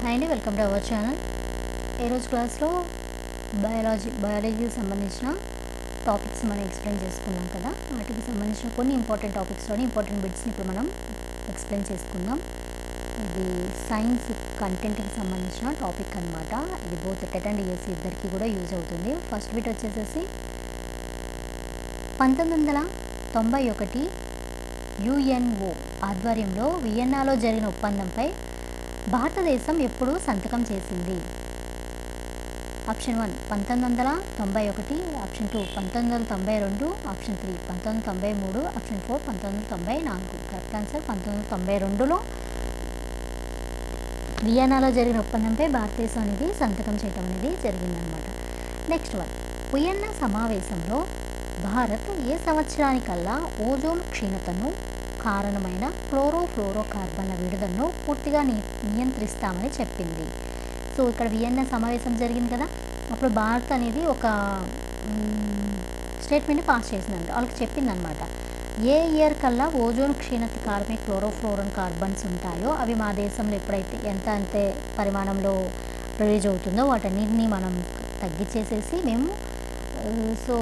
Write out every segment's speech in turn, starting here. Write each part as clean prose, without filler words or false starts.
Hi అండి, welcome to our channel. ఈరోజు క్లాస్లో బయాలజీకి సంబంధించిన టాపిక్స్ మనం ఎక్స్ప్లెయిన్ చేసుకున్నాం కదా. వాటికి సంబంధించిన కొన్ని ఇంపార్టెంట్ టాపిక్స్లోని ఇంపార్టెంట్ బిట్స్ని ఇప్పుడు మనం ఎక్స్ప్లెయిన్ చేసుకుందాం. ఇది సైన్స్ కంటెంట్కి సంబంధించిన టాపిక్ అనమాట. ఇది బోత్ టెట్ అండ్ ఈఎస్సీ ఇద్దరికి కూడా యూజ్ అవుతుంది. ఫస్ట్ బిట్ వచ్చేసేసి 1991 యుఎన్ఓ ఆధ్వర్యంలో వియన్నాలో జరిగిన ఒప్పందంపై భారతదేశం ఎప్పుడు సంతకం చేసింది? Option 1 1991, option 2 1992, option 3 1993, option 4 1994. Correct answer 1992లో వియన్నాలో జరిగిన ఒప్పందంపై భారతదేశం అనేది సంతకం చేయడం అనేది జరిగిందనమాట. నెక్స్ట్ వన్, వియన్నా సమావేశంలో భారత్ ఏ సంవత్సరానికల్లా ఓజోన్ క్షీణతను కారణమైన క్లోరోఫ్లోరోకార్బన్ల విడుదలను పూర్తిగా నియంత్రిస్తామని చెప్పింది? సో ఇక్కడ వియన్నా సమావేశం జరిగింది కదా, అప్పుడు భారత్ అనేది ఒక స్టేట్మెంట్ని పాస్ చేసిందంట. వాళ్ళకి చెప్పిందనమాట, ఏ ఇయర్ కల్లా ఓజోన్ క్షీణత కారమే క్లోరోఫ్లోరన్ కార్బన్స్ ఉంటాయో అవి మా దేశంలో ఎప్పుడైతే అంతే పరిమాణంలో రిలీజ్ అవుతుందో వాటన్నిటిని మనం తగ్గించేసేసి మేము సో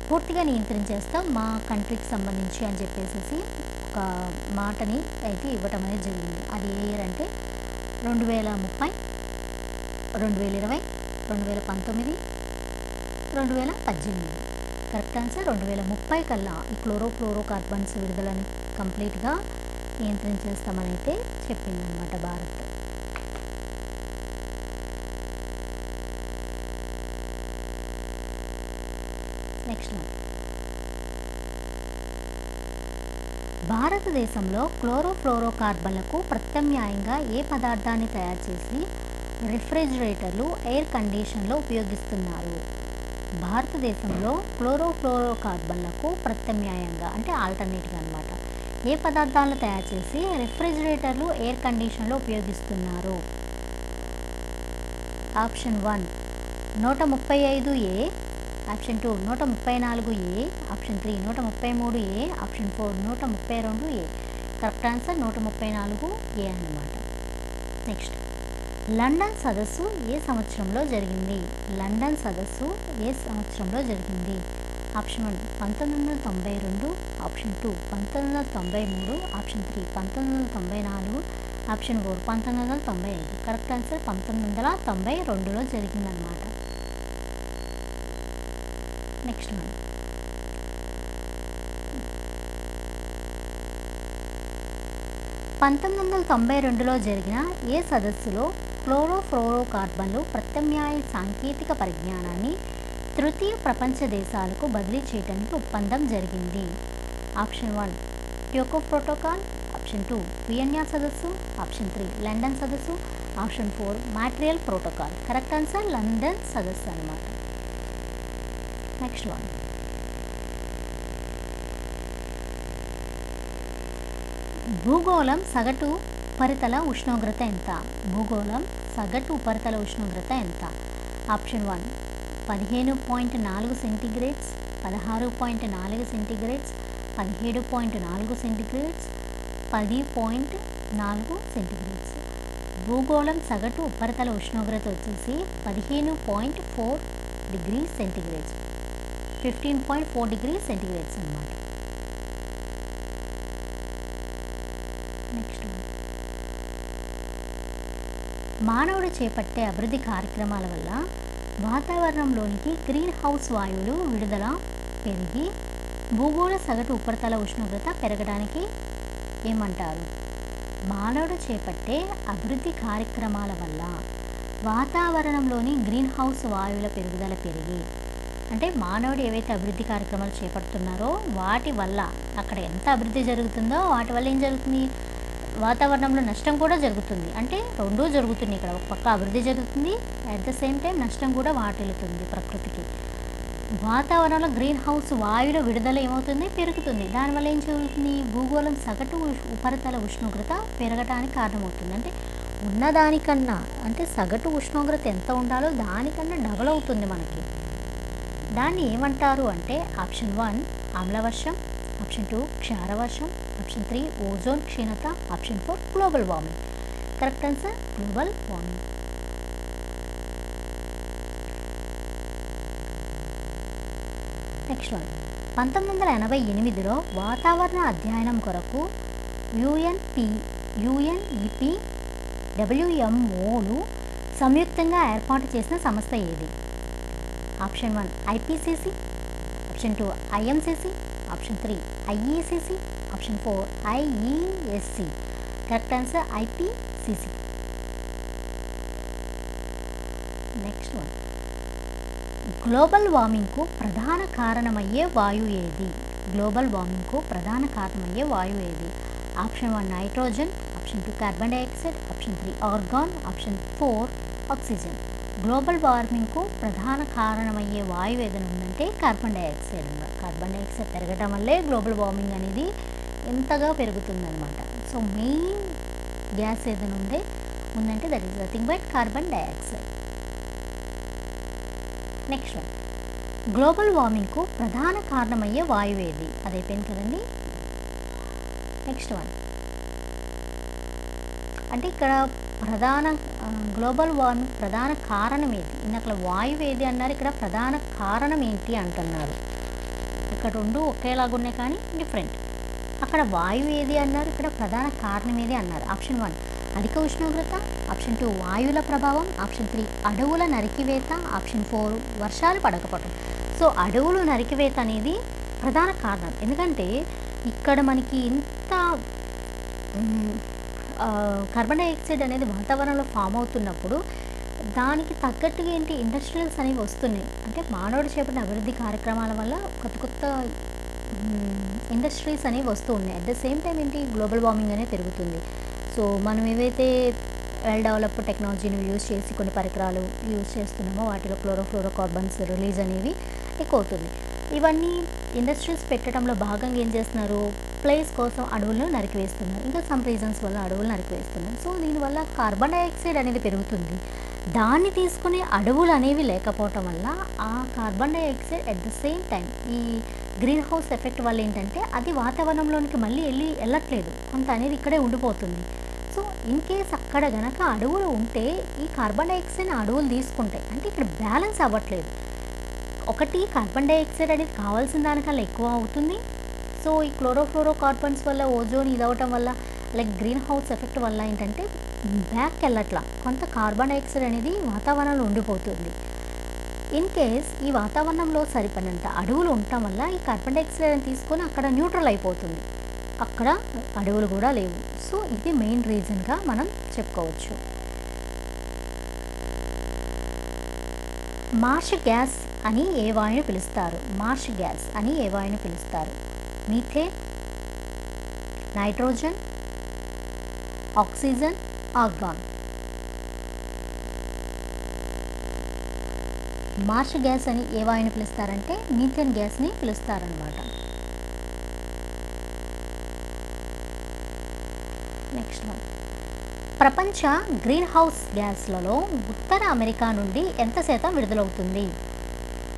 పూర్తిగా నియంత్రించేస్తాం మా కంట్రీకి సంబంధించి అని చెప్పేసి ఒక మాటని అయితే ఇవ్వటం అనేది జరిగింది. అది ఏ ఇయర్ అంటే 2030, 2020, 2019, 2018. కరెక్ట్ ఆన్సర్ 2030 కల్లా ఈ క్లోరోఫ్లోరోకార్బన్స్ విడుదలని కంప్లీట్గా నియంత్రించేస్తామని అయితే చెప్పిందనమాట భారత్. నెక్స్ట్ వన్, భారతదేశంలో క్లోరోఫ్లోరోకార్బన్లకు ప్రత్యామ్నాయంగా ఏ పదార్థాన్ని తయారు చేసి రిఫ్రిజిరేటర్లు, ఎయిర్ కండిషన్లో ఉపయోగిస్తున్నారు? భారతదేశంలో క్లోరోఫ్లోరోకార్బన్లకు ప్రత్యామ్నాయంగా అంటే ఆల్టర్నేటివ్ అనమాట ఏ పదార్థాలను తయారు చేసి రిఫ్రిజిరేటర్లు, ఎయిర్ కండిషన్లో ఉపయోగిస్తున్నారు? Option 1 135A, option 2 134A, option 3 133A, option 4 132A. Correct answer 134A అన్నమాట. నెక్స్ట్, లండన్ సదస్సు ఏ సంవత్సరంలో జరిగింది? లండన్ సదస్సు ఏ సంవత్సరంలో జరిగింది? Option 1 1992, option 2 1993, option 3 1994, option 4 1995. Correct answer 1992లో జరిగిందన్నమాట. నెక్స్ట్ వన్, 1992లో జరిగిన ఏ సదస్సులో క్లోరోఫ్లోరోకార్బన్లు ప్రత్యామ్నాయ సాంకేతిక పరిజ్ఞానాన్ని తృతీయ ప్రపంచ దేశాలకు బదిలీ చేయడానికి ఒప్పందం జరిగింది? Option 1 Kyoto protocol, option 2 Vienna సదస్సు, ఆప్షన్ 3 లండన్ సదస్సు, option 4 Montreal protocol. Correct answer London సదస్సు అన్నమాట. నెక్స్ట్ వన్, భూగోళం సగటు ఉపరితల ఉష్ణోగ్రత ఎంత? భూగోళం సగటు ఉపరితల ఉష్ణోగ్రత ఎంత? Option 1 15.4 centigrades, 16.4 centigrades, 17.4 centigrades, 10.4 centigrades. భూగోళం సగటు ఉపరితల ఉష్ణోగ్రత వచ్చేసి 15.4 డిగ్రీ సెంటీగ్రేడ్స్, 15.4 డిగ్రీ సెంటీగ్రేడ్స్ అన్నమాట. నెక్స్ట్, మానవుడు చేపట్టే అభివృద్ధి కార్యక్రమాల వల్ల వాతావరణంలోనికి గ్రీన్ హౌస్ వాయువులు విడుదల పెరిగి భూగోళ సగటు ఉపరితల ఉష్ణోగ్రత పెరగడానికి ఏమంటారు? మానవుడు చేపట్టే అభివృద్ధి కార్యక్రమాల వల్ల వాతావరణంలోని గ్రీన్ హౌస్ వాయువుల పెరుగుదల పెరిగి అంటే మానవుడు ఏవైతే అభివృద్ధి కార్యక్రమాలు చేపడుతున్నారో వాటి వల్ల అక్కడ ఎంత అభివృద్ధి జరుగుతుందో వాటి వల్ల ఏం జరుగుతుంది? వాతావరణంలో నష్టం కూడా జరుగుతుంది. అంటే రెండూ జరుగుతుంది. ఇక్కడ ఒక పక్క అభివృద్ధి జరుగుతుంది, అట్ ద సేమ్ టైం నష్టం కూడా వాటిల్లుతుంది ప్రకృతికి. వాతావరణంలో గ్రీన్ హౌస్ వాయువుల విడుదల ఏమవుతుంది? పెరుగుతుంది. దానివల్ల ఏం జరుగుతుంది? భూగోళం సగటు ఉపరితల ఉష్ణోగ్రత పెరగడానికి కారణమవుతుంది. అంటే ఉన్నదానికన్నా అంటే సగటు ఉష్ణోగ్రత ఎంత ఉండాలో దానికన్నా డబల్ అవుతుంది మనకి. దాన్ని ఏమంటారు అంటే ఆప్షన్ 1 ఆమ్లవర్షం, ఆప్షన్ 2 క్షారవర్షం, ఆప్షన్ 3 ఓజోన్ క్షీణత, option 4 global warming. Correct answer global warming. Next one 1988లో వాతావరణ అధ్యయనం కొరకు యుఎన్ఈపి WMOలు సంయుక్తంగా ఏర్పాటు చేసిన సంస్థ ఏది? Option 1 IPCC, option 2 IMCC, option 3 IECC, option 4 IESC. Correct answer IPCC. Next one global వార్మింగ్కు ప్రధాన కారణమయ్యే వాయువు ఏది? గ్లోబల్ వార్మింగ్కు ప్రధాన కారణమయ్యే వాయువు ఏది? Option 1 nitrogen, option 2 carbon dioxide, option 3 organ, option 4 oxygen. Global వార్మింగ్కు ప్రధాన కారణమయ్యే వాయువు ఏదైనా ఉందంటే కార్బన్ డైఆక్సైడ్ అన్నమాట. కార్బన్ డైఆక్సైడ్ పెరగడం వల్లే గ్లోబల్ వార్మింగ్ అనేది ఎంతగా పెరుగుతుందన్నమాట. సో మెయిన్ గ్యాస్ ఏదైనా ఉందంటే that is nothing but carbon dioxide. Next one global వార్మింగ్కు ప్రధాన కారణమయ్యే వాయువు ఏది? అది అయిపోయింది కదండి. నెక్స్ట్ వన్ అంటే ఇక్కడ గ్లోబల్ వార్మింగ్ ప్రధాన కారణం ఏది? ఇందాక వాయువు ఏది అన్నారు, ఇక్కడ ప్రధాన కారణం ఏంటి అంటున్నారు. ఇక్కడ రెండు ఒకేలాగా ఉన్నాయి కానీ డిఫరెంట్. అక్కడ వాయువు ఏది అన్నారు, ఇక్కడ ప్రధాన కారణం ఏది అన్నారు. ఆప్షన్ 1 అధిక ఉష్ణోగ్రత, ఆప్షన్ 2 వాయువుల ప్రభావం, ఆప్షన్ 3 అడవుల నరికివేత, ఆప్షన్ 4 వర్షాలు పడకపోవటం. సో అడవులు నరికివేత అనేది ప్రధాన కారణం. ఎందుకంటే ఇక్కడ మనకి ఇంత కార్బన్ డైఆక్సైడ్ అనేది వాతావరణంలో ఫామ్ అవుతున్నప్పుడు దానికి తగ్గట్టుగా ఏంటి ఇండస్ట్రియల్స్ అనేవి వస్తున్నాయి. అంటే మానవుడు చేపట్టిన అభివృద్ధి కార్యక్రమాల వల్ల కొత్త కొత్త ఇండస్ట్రీస్ అనేవి వస్తూ ఉన్నాయి. అట్ ద సేమ్ టైం ఏంటి గ్లోబల్ వార్మింగ్ అనేది పెరుగుతుంది. సో మనం ఏవైతే వెల్ డెవలప్డ్ టెక్నాలజీని యూజ్ చేసి కొన్ని పరికరాలు యూజ్ చేస్తున్నామో వాటిలో క్లోరోఫ్లోరోకార్బన్స్ రిలీజ్ అనేవి ఎక్కువ అవుతుంది. ఇవన్నీ ఇండస్ట్రీస్ పెట్టడంలో భాగంగా ఏం చేస్తున్నారు, ప్లేస్ కోసం అడవులను నరికివేస్తున్నారు. ఇంకా సమ్ రీజన్స్ వల్ల అడవులు నరికివేస్తున్నారు. సో దీనివల్ల కార్బన్ డైఆక్సైడ్ అనేది పెరుగుతుంది. దాన్ని తీసుకునే అడవులు అనేవి లేకపోవటం వల్ల ఆ carbon dioxide at the same time ఈ గ్రీన్ హౌస్ ఎఫెక్ట్ వల్ల ఏంటంటే అది వాతావరణంలోనికి మళ్ళీ వెళ్ళట్లేదు, కొంత అనేది ఇక్కడే ఉండిపోతుంది. సో ఇన్ కేస్ అక్కడ గనక అడవులు ఉంటే ఈ కార్బన్ డైఆక్సైడ్ అడవులు తీసుకుంటాయి. అంటే ఇక్కడ బ్యాలెన్స్ అవ్వట్లేదు. ఒకటి కార్బన్ డైఆక్సైడ్ అనేది కావాల్సిన దానికన్నా ఎక్కువ అవుతుంది. సో ఈ క్లోరోఫ్లోరోకార్బన్స్ వల్ల ఓజోన్ ఇదవటం వల్ల లైక్ గ్రీన్ హౌస్ ఎఫెక్ట్ వల్ల ఏంటంటే బ్యాక్ వెళ్ళట్లా, కొంత కార్బన్ డైఆక్సైడ్ అనేది వాతావరణంలో ఉండిపోతుంది. ఇన్ కేస్ ఈ వాతావరణంలో సరిపడినంత అడవులు ఉండటం వల్ల ఈ కార్బన్ డైఆక్సైడ్ తీసుకొని అక్కడ న్యూట్రల్ అయిపోతుంది. అక్కడ అడవులు కూడా లేవు. సో ఇది మెయిన్ రీజన్గా మనం చెప్పుకోవచ్చు. మార్ష్ గ్యాస్ అని ఏ వాయువుని పిలుస్తారు? మార్ష్ గ్యాస్ అని ఏ వాయువుని పిలుస్తారు? Methane, nitrogen, oxygen, argon. Marsh gas అని ఏ వాయువుని పిలుస్తారంటే మీథేన్ గ్యాస్ని పిలుస్తారనమాట. నెక్స్ట్ వన్ ప్రపంచ గ్రీన్ హౌస్ గ్యాస్లలో ఉత్తర అమెరికా నుండి ఎంత శాతం విడుదలవుతుంది?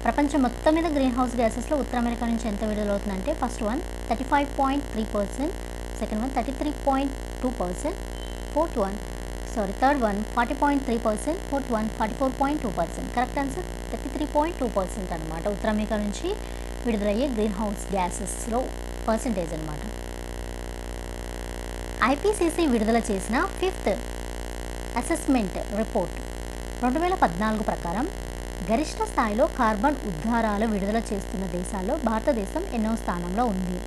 ప్రపంచం మొత్తం మీద గ్రీన్ హౌస్ గ్యాసెస్లో ఉత్తర అమెరికా నుంచి ఎంత విడుదలవుతుందంటే first one 35.3%, second one 33.2%, third one 40.3%, fourth one 44.2%. Correct answer 33.2% అనమాట ఉత్తర అమెరికా నుంచి విడుదలయ్యే గ్రీన్ హౌస్ గ్యాసెస్లో పర్సంటేజ్ అనమాట. IPCC విడుదల చేసిన 5th అసెస్మెంట్ రిపోర్ట్ 2014 ప్రకారం గరిష్ట స్థాయిలో కార్బన్ ఉద్గారాలు విడుదల చేస్తున్న దేశాల్లో భారతదేశం ఎన్నో స్థానంలో ఉంది?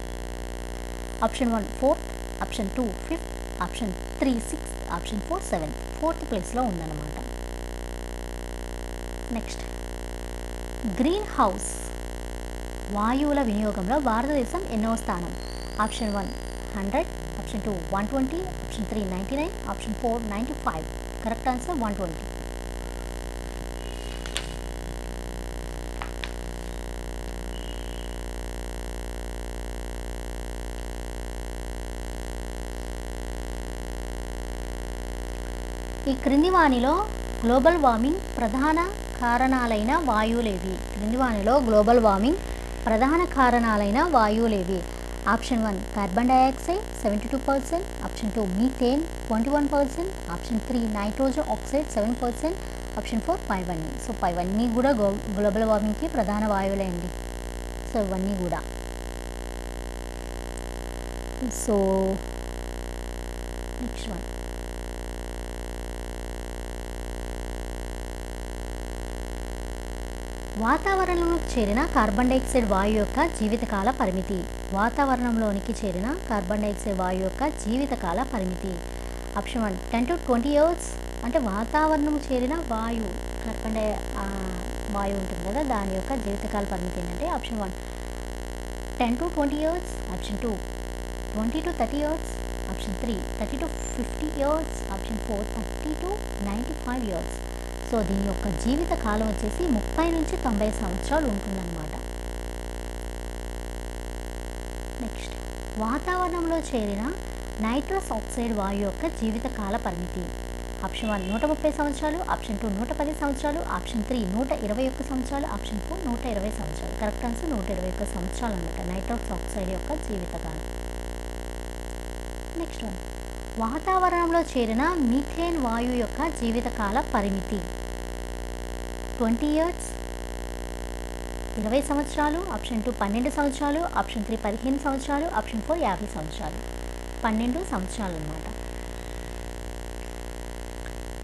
Option 1 4th, option 2 5th, option 3 6th, option 4 7th. 4th ప్లేస్లో ఉందన్నమాట. నెక్స్ట్ గ్రీన్ హౌస్ వాయువుల వినియోగంలో భారతదేశం ఎన్నో స్థానం? Option 1 100, option 2 120, option 3 99, option 4 95. Correct answer 120. ఈ క్రింది వానిలో గ్లోబల్ వార్మింగ్ ప్రధాన కారణాలైన వాయువులేవి? క్రింది వానిలో గ్లోబల్ వార్మింగ్ ప్రధాన కారణాలైన వాయువులేవి? Option 1 carbon dioxide 72%, option 2 methane 21%, option 3 nitrogen oxide 7%, option 4 పైవన్నీ. సో పైవన్నీ కూడా గ్లోబల్ వార్మింగ్కి ప్రధాన వాయువులే అండి. సో ఇవన్నీ కూడా. సో నెక్స్ట్ వన్, వాతావరణంలోకి చేరిన కార్బన్ డైఆక్సైడ్ వాయువు యొక్క జీవితకాల పరిమితి. వాతావరణంలోనికి చేరిన కార్బన్ డైఆక్సైడ్ వాయువు యొక్క జీవితకాల పరిమితి. Option 1 10 to 20 years. అంటే వాతావరణం చేరిన వాయువు, కార్బన్ డై వాయువు ఉంటుంది కదా, దాని యొక్క జీవితకాల పరిమితి ఏంటంటే option 1 10 to 20 years, option 2 20 to 30 years, option 3 30 to 50 years, option 4 30 to 95 years. So దీని యొక్క జీవిత కాలం వచ్చేసి 30 నుంచి 90 సంవత్సరాలు ఉంటుందన్నమాట. నెక్స్ట్, వాతావరణంలో చేరిన నైట్రస్ ఆక్సైడ్ వాయువు యొక్క జీవిత కాల పరిమితి. ఆప్షన్ 1 130 సంవత్సరాలు, ఆప్షన్ 2 110 సంవత్సరాలు, ఆప్షన్ 3 121 సంవత్సరాలు, ఆప్షన్ 4 120 సంవత్సరాలు. కరెక్ట్ ఆన్సర్ 121 సంవత్సరాలు అనమాట నైట్రస్ ఆక్సైడ్ యొక్క జీవితకాలం. నెక్స్ట్ వన్, వాతావరణంలో చేరిన మీథేన్ వాయువు యొక్క జీవితకాల పరిమితి. 20 ఇయర్స్, 20 సంవత్సరాలు, ఆప్షన్ 2 12 సంవత్సరాలు, ఆప్షన్ 3 15 సంవత్సరాలు, ఆప్షన్ 4 50 సంవత్సరాలు. 12 సంవత్సరాలు అన్నమాట.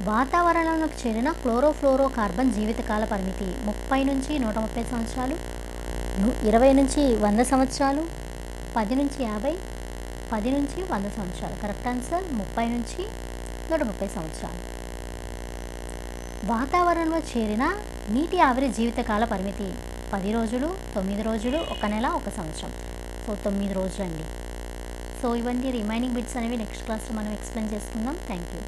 వాతావరణంలోకి చేరిన క్లోరోఫ్లోరో కార్బన్ జీవితకాల పరిమితి 30 నుంచి 130 సంవత్సరాలు, 20 నుంచి 100 సంవత్సరాలు, 10 నుంచి 50, 10 నుంచి 100 సంవత్సరాలు. కరెక్ట్ ఆన్సర్ 30 నుంచి 130 సంవత్సరాలు. వాతావరణంలో చేరిన నీటి ఆవిరి జీవితకాల పరిమితి 10 రోజులు, 9 రోజులు, 1 నెల, 1 సంవత్సరం. సో 9 రోజులు అండి. సో ఇవన్నీ రిమైనింగ్ బిట్స్ అనేవి నెక్స్ట్ క్లాస్లో మనం ఎక్స్ప్లెయిన్ చేసుకుందాం. Thank you.